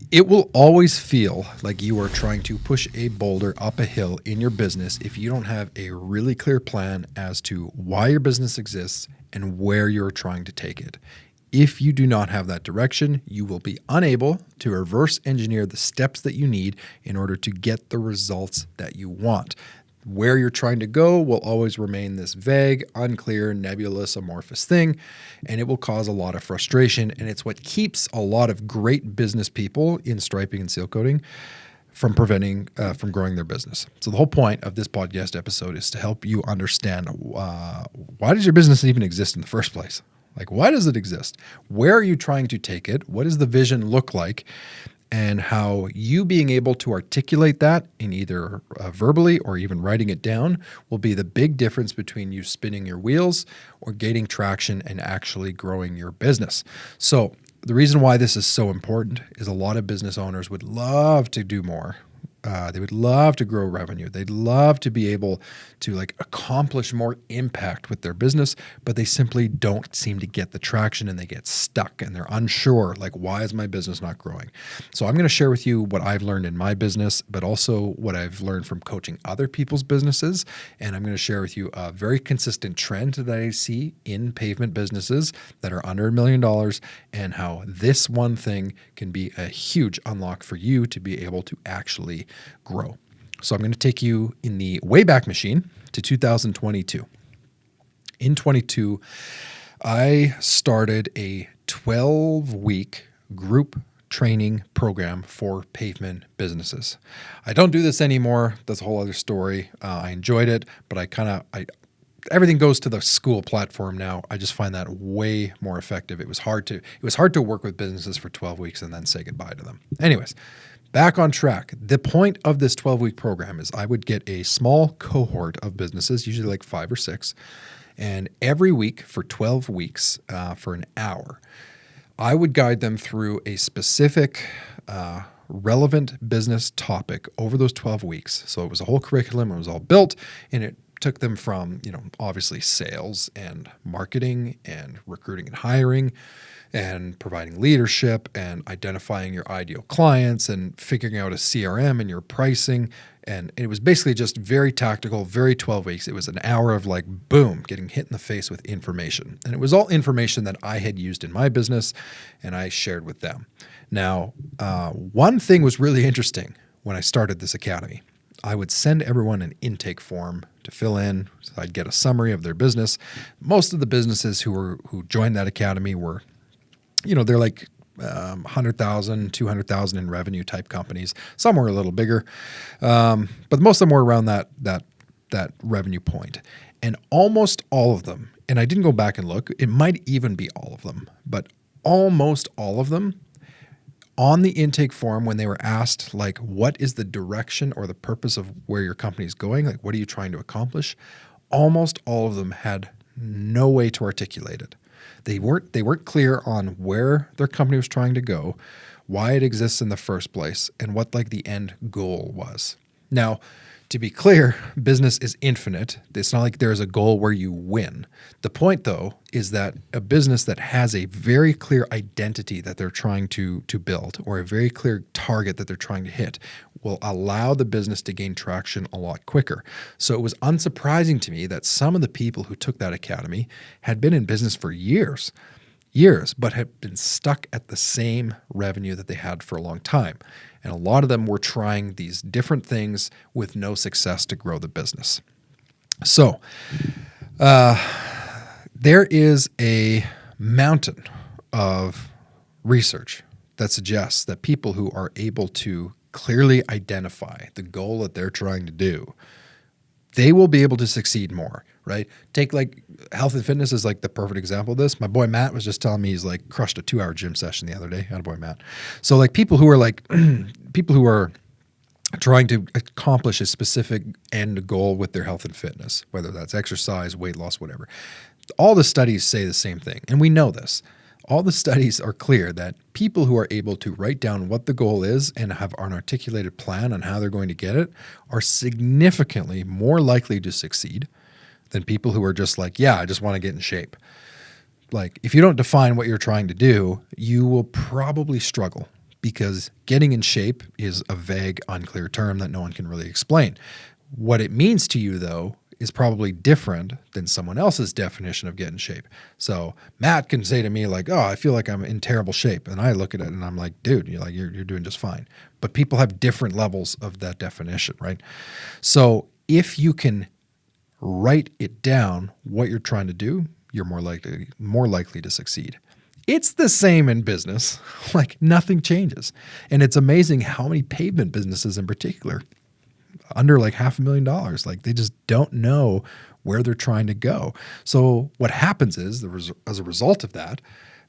It will always feel like you are trying to push a boulder up a hill in your business if you don't have a really clear plan as to why your business exists and where you're trying to take it. If you do not have that direction, you will be unable to reverse engineer the steps that you need in order to get the results that you want. Where you're trying to go will always remain this vague, unclear, nebulous, amorphous thing, and it will cause a lot of frustration. And it's what keeps a lot of great business people in striping and seal coating from from growing their business. So the whole point of this podcast episode is to help you understand why does your business even exist in the first place? Like, why does it exist? Where are you trying to take it? What does the vision look like? And how you being able to articulate that in either verbally or even writing it down will be the big difference between you spinning your wheels or gaining traction and actually growing your business. So the reason why this is so important is a lot of business owners would love to do more. They would love to grow revenue. They'd love to be able to accomplish more impact with their business, but they simply don't seem to get the traction and they get stuck and they're unsure, why is my business not growing? So I'm going to share with you what I've learned in my business, but also what I've learned from coaching other people's businesses. And I'm going to share with you a very consistent trend that I see in pavement businesses that are under $1 million and how this one thing can be a huge unlock for you to be able to actually grow. So I'm going to take you in the Wayback Machine to 2022. In 22, I started a 12-week group training program for pavement businesses. I don't do this anymore. That's a whole other story. I enjoyed it, but everything goes to the Skool platform now. I just find that way more effective. It was hard to work with businesses for 12 weeks and then say goodbye to them. Anyways, back on track. The point of this 12-week program is I would get a small cohort of businesses, usually 5 or 6, and every week for 12 weeks for an hour, I would guide them through a specific relevant business topic over those 12 weeks. So it was a whole curriculum. It was all built, and it took them from, obviously sales and marketing and recruiting and hiring and providing leadership and identifying your ideal clients and figuring out a CRM and your pricing. And it was basically just very tactical, very 12 weeks. It was an hour of boom, getting hit in the face with information. And it was all information that I had used in my business and I shared with them. Now, one thing was really interesting when I started this academy. I would send everyone an intake form to fill in. So I'd get a summary of their business. Most of the businesses who joined that academy were, they're 100,000, 200,000 in revenue type companies. Some were a little bigger, but most of them were around that revenue point. And almost all of them, and I didn't go back and look, it might even be all of them, but almost all of them on the intake form, when they were asked, what is the direction or the purpose of where your company is going? What are you trying to accomplish? Almost all of them had no way to articulate it. They weren't clear on where their company was trying to go, why it exists in the first place, and what the end goal was. Now, to be clear, business is infinite. It's not like there's a goal where you win. The point, though, is that a business that has a very clear identity that they're trying to build or a very clear target that they're trying to hit will allow the business to gain traction a lot quicker. So it was unsurprising to me that some of the people who took that academy had been in business for years, but had been stuck at the same revenue that they had for a long time. And a lot of them were trying these different things with no success to grow the business. So there is a mountain of research that suggests that people who are able to clearly identify the goal that they're trying to do, they will be able to succeed more, right? Take health and fitness is the perfect example of this. My boy Matt was just telling me he's crushed a 2-hour gym session the other day. Attaboy Matt. So people who are people who are trying to accomplish a specific end goal with their health and fitness, whether that's exercise, weight loss, whatever. All the studies say the same thing, and we know this. All the studies are clear that people who are able to write down what the goal is and have an articulated plan on how they're going to get it are significantly more likely to succeed than people who are just I just want to get in shape. If you don't define what you're trying to do, you will probably struggle because getting in shape is a vague, unclear term that no one can really explain. What it means to you, though, is probably different than someone else's definition of get in shape. So Matt can say to me like, oh, I feel like I'm in terrible shape. And I look at it and I'm like, dude, you're doing just fine. But people have different levels of that definition, right? So if you can write it down, what you're trying to do, you're more likely to succeed. It's the same in business. Like nothing changes. And it's amazing how many pavement businesses in particular, under like $500,000, like they just don't know where they're trying to go. So what happens is, as a result of that,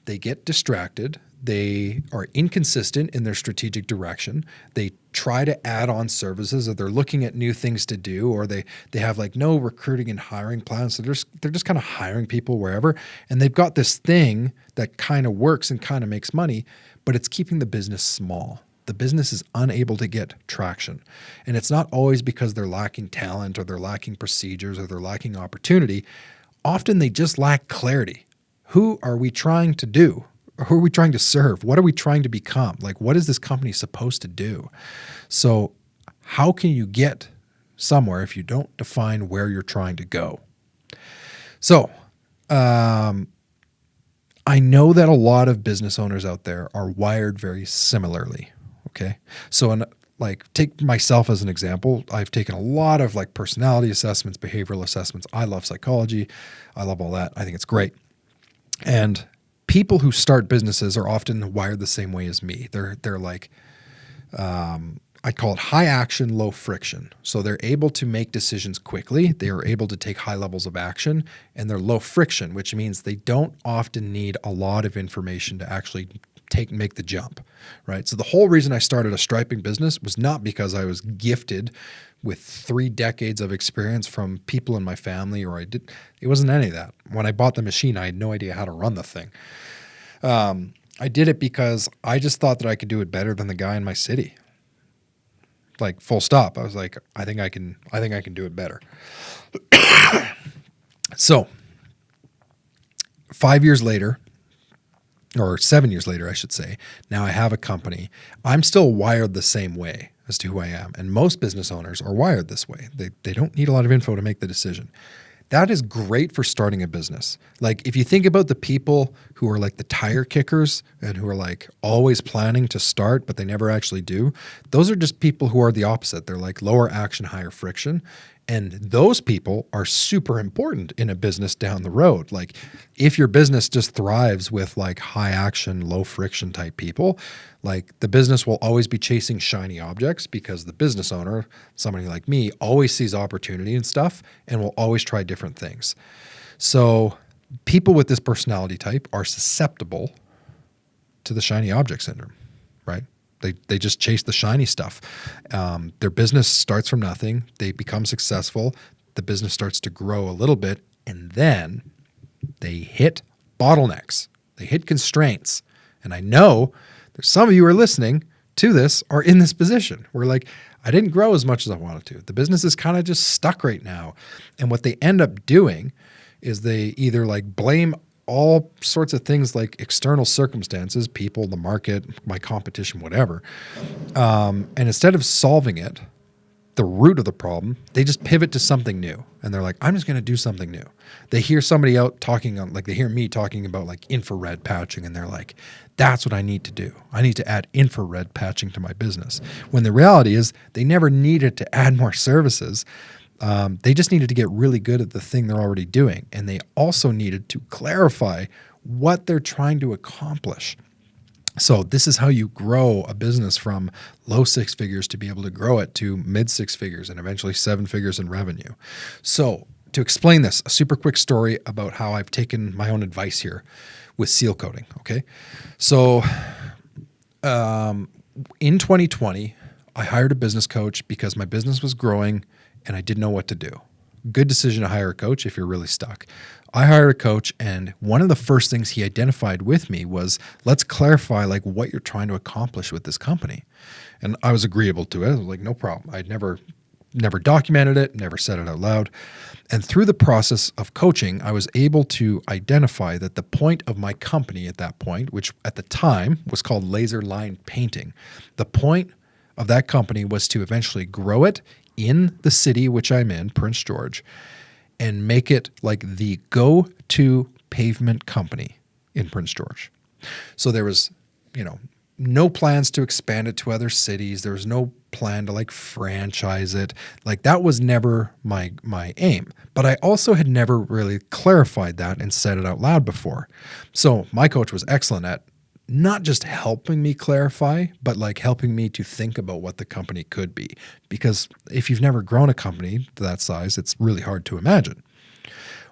they get distracted. They are inconsistent in their strategic direction. They try to add on services, or they're looking at new things to do, or they have like no recruiting and hiring plans. So they're just kind of hiring people wherever. And they've got this thing that kind of works and kind of makes money, but it's keeping the business small. The business is unable to get traction. And it's not always because they're lacking talent or they're lacking procedures or they're lacking opportunity. Often they just lack clarity. Who are we trying to do? Who are we trying to serve? What are we trying to become? Like, what is this company supposed to do? So how can you get somewhere if you don't define where you're trying to go? So I know that a lot of business owners out there are wired very similarly. Okay. So take myself as an example. I've taken a lot of like personality assessments, behavioral assessments. I love psychology. I love all that. I think it's great. And people who start businesses are often wired the same way as me. They're like, I call it high action, low friction. So they're able to make decisions quickly. They are able to take high levels of action, and they're low friction, which means they don't often need a lot of information to actually make the jump, right? So the whole reason I started a striping business was not because I was gifted with 3 decades of experience from people in my family, it wasn't any of that. When I bought the machine, I had no idea how to run the thing. I did it because I just thought that I could do it better than the guy in my city. Like full stop. I was like, I think I can do it better. So 5 years later, or 7 years later, I should say, now I have a company. I'm still wired the same way as to who I am. And most business owners are wired this way. They don't need a lot of info to make the decision. That is great for starting a business. Like if you think about the people who are like the tire kickers and who are like always planning to start, but they never actually do, those are just people who are the opposite. They're like lower action, higher friction. And those people are super important in a business down the road. Like if your business just thrives with like high action, low friction type people, like the business will always be chasing shiny objects because the business owner, somebody like me, always sees opportunity and stuff and will always try different things. So people with this personality type are susceptible to the shiny object syndrome, right? They just chase the shiny stuff. Their business starts from nothing. They become successful. The business starts to grow a little bit, and then they hit bottlenecks. They hit constraints. And I know there's some of you who are listening to this are in this position. We're like, I didn't grow as much as I wanted to. The business is kind of just stuck right now. And what they end up doing is they either like blame all sorts of things like external circumstances, people, the market, my competition, whatever. And instead of solving it, the root of the problem, they just pivot to something new. And they're like, I'm just going to do something new. They hear somebody out talking on, like they hear me talking about like infrared patching. And they're like, that's what I need to do. I need to add infrared patching to my business. When the reality is they never needed to add more services. They just needed to get really good at the thing they're already doing. And they also needed to clarify what they're trying to accomplish. So this is how you grow a business from low 6 figures to be able to grow it to mid 6 figures and eventually 7 figures in revenue. So to explain this, a super quick story about how I've taken my own advice here with seal coating. Okay. So in 2020, I hired a business coach because my business was growing and I didn't know what to do. Good decision to hire a coach if you're really stuck. I hired a coach, and one of the first things he identified with me was, let's clarify like what you're trying to accomplish with this company. And I was agreeable to it. I was like, no problem. I'd never never documented it, never said it out loud. And through the process of coaching, I was able to identify that the point of my company at that point, which at the time was called Laser Line Painting, the point of that company was to eventually grow it in the city which I'm in, Prince George, and make it like the go-to pavement company in Prince George. So there was, no plans to expand it to other cities. There was no plan to like franchise it. Like that was never my aim. But I also had never really clarified that and said it out loud before. So my coach was excellent at not just helping me clarify, but like helping me to think about what the company could be. Because if you've never grown a company to that size, it's really hard to imagine.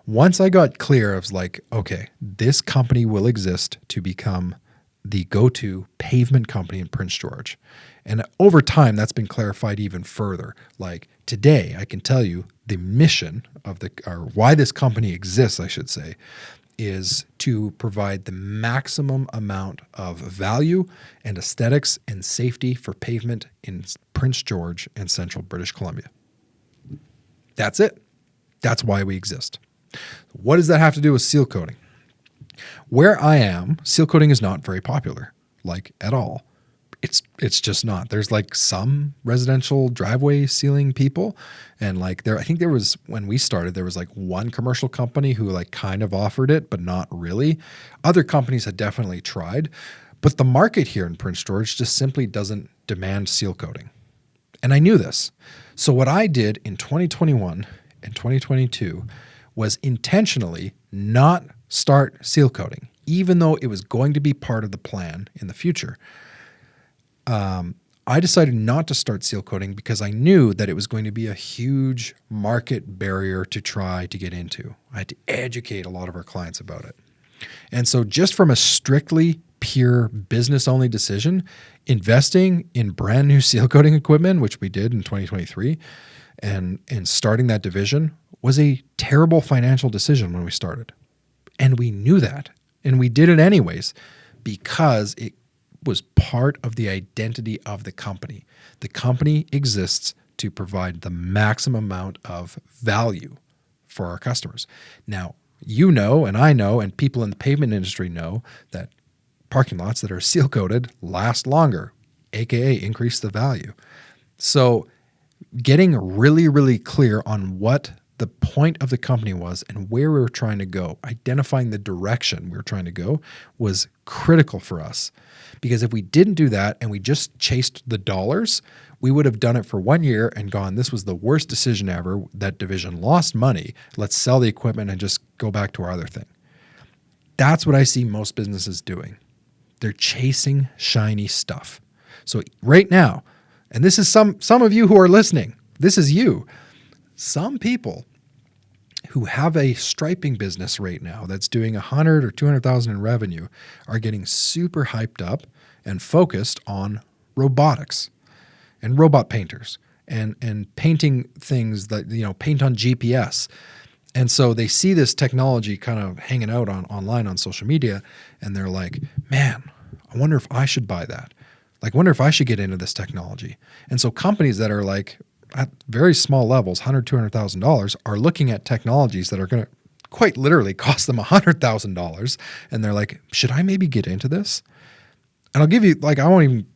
Once I got clear, I was like, okay, this company will exist to become the go-to pavement company in Prince George. And over time, that's been clarified even further. Like today, I can tell you the mission of or why this company exists, I should say, is to provide the maximum amount of value and aesthetics and safety for pavement in Prince George and central British Columbia. That's it. That's why we exist. What does that have to do with seal coating? Where I am, seal coating is not very popular, like at all. It's just not. There's like some residential driveway sealing people, and I think there was, when we started, there was like one commercial company who like kind of offered it, but not really. Other companies had definitely tried, but the market here in Prince George just simply doesn't demand seal coating. And I knew this. So what I did in 2021 and 2022 was intentionally not start seal coating, even though it was going to be part of the plan in the future. I decided not to start seal coating because I knew that it was going to be a huge market barrier to try to get into. I had to educate a lot of our clients about it. And so just from a strictly pure business-only decision, investing in brand new seal coating equipment, which we did in 2023, and starting that division was a terrible financial decision when we started. And we knew that. And we did it anyways because it was part of the identity of the company. The company exists to provide the maximum amount of value for our customers. Now, you know, and I know, and people in the pavement industry know that parking lots that are seal coated last longer, aka increase the value. So getting really, really clear on what the point of the company was and where we were trying to go, identifying the direction we were trying to go was critical for us. Because if we didn't do that and we just chased the dollars, we would have done it for 1 year and gone, this was the worst decision ever. That division lost money. Let's sell the equipment and just go back to our other thing. That's what I see most businesses doing. They're chasing shiny stuff. So right now, and this is some of you who are listening, this is you. Some people who have a striping business right now that's doing 100 or 200,000 in revenue are getting super hyped up and focused on robotics and robot painters and painting things that, paint on GPS. And so they see this technology kind of hanging out online on social media, and they're like, man, I wonder if I should buy that. Like, wonder if I should get into this technology. And so companies that are like at very small levels, $100,000, $200,000, are looking at technologies that are going to quite literally cost them $100,000. And they're like, should I maybe get into this? And I'll give you, I'm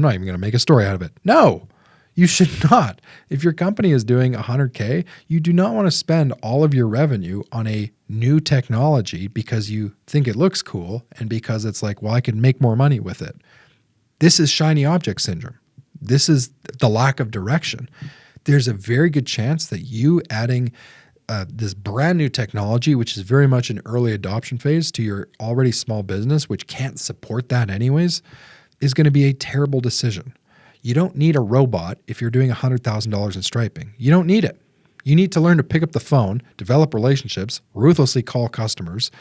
not even going to make a story out of it. No, you should not. If your company is doing $100K, you do not want to spend all of your revenue on a new technology because you think it looks cool and because it's like, well, I can make more money with it. This is shiny object syndrome. This is the lack of direction. There's a very good chance that you adding this brand new technology, which is very much an early adoption phase, to your already small business, which can't support that anyways, is going to be a terrible decision. You don't need a robot if you're doing $100,000 in striping. You don't need it. You need to learn to pick up the phone, develop relationships, ruthlessly call customers,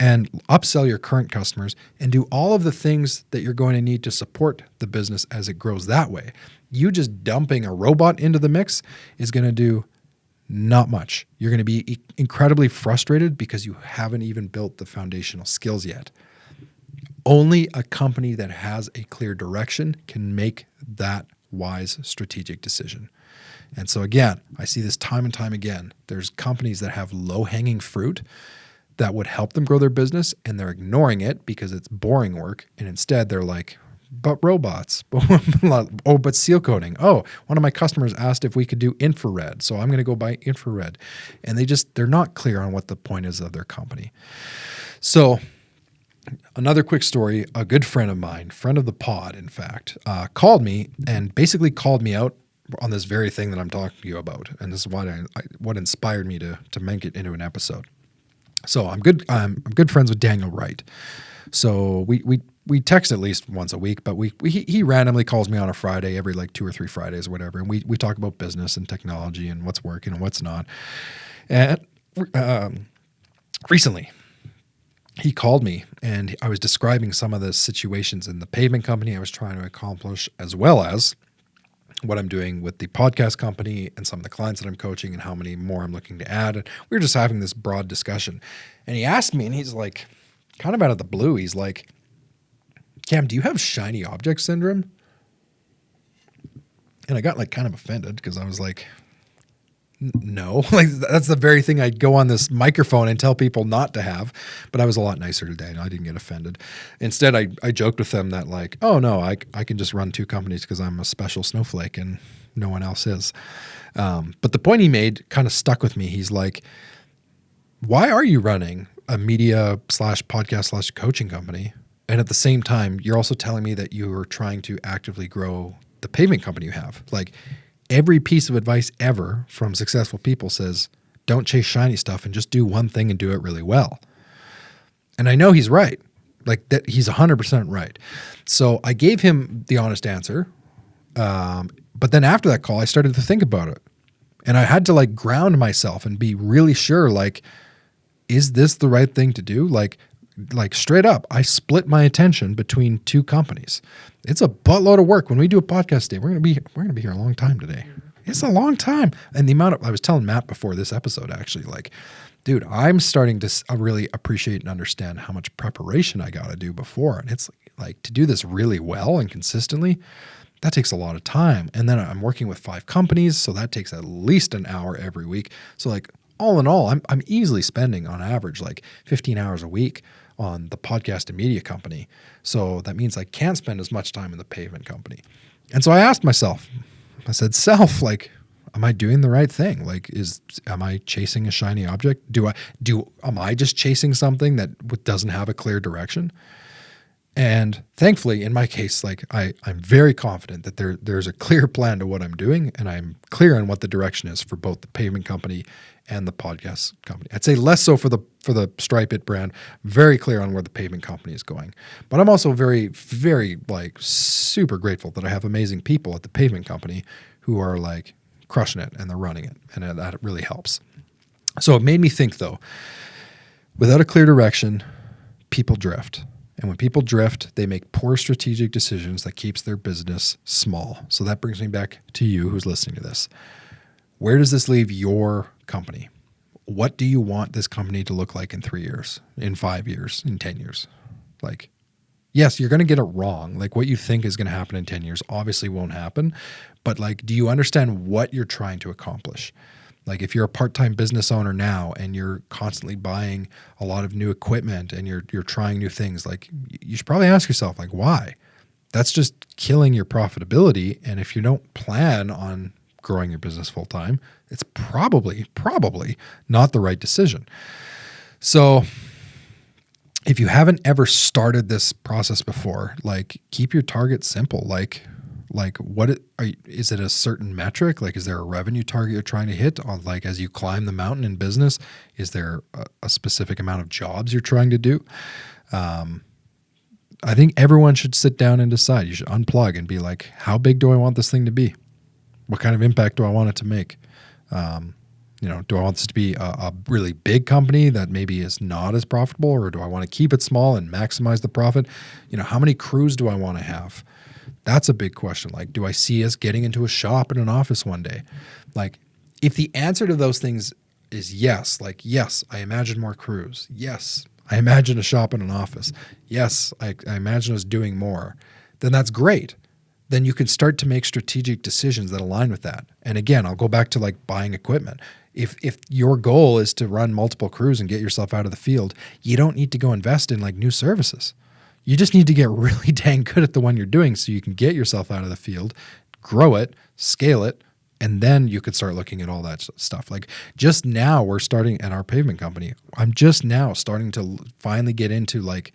and upsell your current customers, and do all of the things that you're going to need to support the business as it grows that way. You just dumping a robot into the mix is going to do not much. You're going to be incredibly frustrated because you haven't even built the foundational skills yet. Only a company that has a clear direction can make that wise strategic decision. And so again, I see this time and time again. There's companies that have low-hanging fruit that would help them grow their business, and they're ignoring it because it's boring work. And instead they're like, but robots, but seal coating. Oh, one of my customers asked if we could do infrared, so I'm going to go buy infrared. And they're not clear on what the point is of their company. So another quick story, a good friend of mine, friend of the pod, in fact, called me and basically called me out on this very thing that I'm talking to you about. And this is what inspired me to make it into an episode. So I'm good friends with Daniel Wright. So we text at least once a week, but he randomly calls me on a Friday, every like 2 or 3 Fridays or whatever. And we talk about business and technology and what's working and what's not. And recently he called me and I was describing some of the situations in the pavement company I was trying to accomplish, as well as what I'm doing with the podcast company and some of the clients that I'm coaching and how many more I'm looking to add. And we were just having this broad discussion. And he asked me, and he's like, kind of out of the blue, he's like, Cam, do you have shiny object syndrome? And I got like kind of offended because I was like, no, like that's the very thing I'd go on this microphone and tell people not to have. But I was a lot nicer today and I didn't get offended. Instead, I joked with them that like, oh no, I can just run 2 companies because I'm a special snowflake and no one else is. But the point he made kind of stuck with me. He's like, why are you running a media / podcast / coaching company? And at the same time, you're also telling me that you are trying to actively grow the pavement company you have. Like, every piece of advice ever from successful people says, don't chase shiny stuff and just do one thing and do it really well. And I know he's right. Like that, he's 100% right. So I gave him the honest answer. But then after that call, I started to think about it. And I had to like ground myself and be really sure, like, is this the right thing to do? Like straight up, I split my attention between 2 companies. It's a buttload of work. When we do a podcast day, we're gonna be here a long time today. It's a long time. And the amount of, I was telling Matt before this episode, actually, like, dude, I'm starting to really appreciate and understand how much preparation I got to do before. And it's like, to do this really well and consistently, that takes a lot of time. And then I'm working with 5 companies, so that takes at least an hour every week. So like, all in all, I'm easily spending on average like 15 hours a week on the podcast and media company. So that means I can't spend as much time in the pavement company. And so I asked myself, I said, self, like, am I doing the right thing? Like, am I chasing a shiny object? Am I just chasing something that doesn't have a clear direction? And thankfully, in my case, like I'm very confident that there's a clear plan to what I'm doing, and I'm clear on what the direction is for both the pavement company and the podcast company. I'd say less so for the Stripe It brand, very clear on where the pavement company is going. But I'm also very, very like super grateful that I have amazing people at the pavement company who are like crushing it and they're running it, and that really helps. So it made me think though, without a clear direction, people drift. And when people drift, they make poor strategic decisions that keeps their business small. So that brings me back to you who's listening to this. Where does this leave your company? What do you want this company to look like in 3 years, in 5 years, in 10 years? Like, yes, you're going to get it wrong. Like what you think is going to happen in 10 years obviously won't happen. But like, do you understand what you're trying to accomplish? Like if you're a part-time business owner now and you're constantly buying a lot of new equipment and you're trying new things, like you should probably ask yourself, like, why? That's just killing your profitability. And if you don't plan on growing your business full-time, it's probably not the right decision. So if you haven't ever started this process before, like keep your target simple. Is it a certain metric? Like, is there a revenue target you're trying to hit on? Like, as you climb the mountain in business, is there a specific amount of jobs you're trying to do? I think everyone should sit down and decide. You should unplug and be like, how big do I want this thing to be? What kind of impact do I want it to make? Do I want this to be a really big company that maybe is not as profitable, or do I want to keep it small and maximize the profit? How many crews do I want to have? That's a big question. Like, do I see us getting into a shop and an office one day? Like, if the answer to those things is yes, like, yes, I imagine more crews. Yes, I imagine a shop and an office. Yes, I imagine us doing more. Then that's great. then you can start to make strategic decisions that align with that. And again, I'll go back to like buying equipment. If your goal is to run multiple crews and get yourself out of the field, you don't need to go invest in like new services. You just need to get really dang good at the one you're doing so you can get yourself out of the field, grow it, scale it, and then you could start looking at all that stuff. Like just now we're starting at our pavement company. I'm just now starting to finally get into like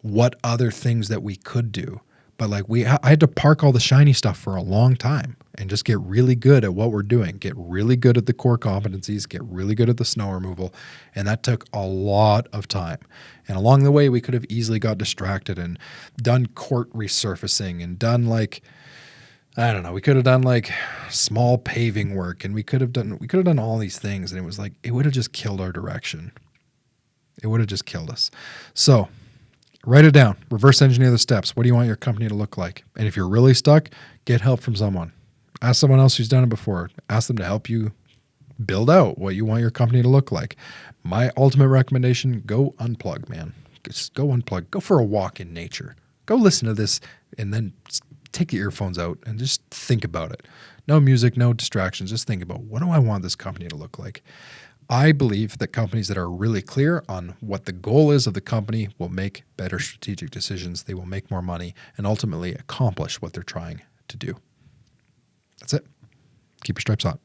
what other things that we could do. But like I had to park all the shiny stuff for a long time and just get really good at what we're doing, get really good at the core competencies, get really good at the snow removal. And that took a lot of time. And along the way, we could have easily got distracted and done court resurfacing and done like, I don't know, we could have done like small paving work, and we could have done all these things. And it was like, it would have just killed our direction. It would have just killed us. So write it down, reverse engineer the steps. What do you want your company to look like? And if you're really stuck, get help from someone. Ask someone else who's done it before. Ask them to help you build out what you want your company to look like. My ultimate recommendation, go unplug, man. Just go unplug. Go for a walk in nature. Go listen to this and then take the earphones out and just think about it. No music, no distractions. Just think about, what do I want this company to look like? I believe that companies that are really clear on what the goal is of the company will make better strategic decisions. They will make more money and ultimately accomplish what they're trying to do. That's it. Keep your stripes on.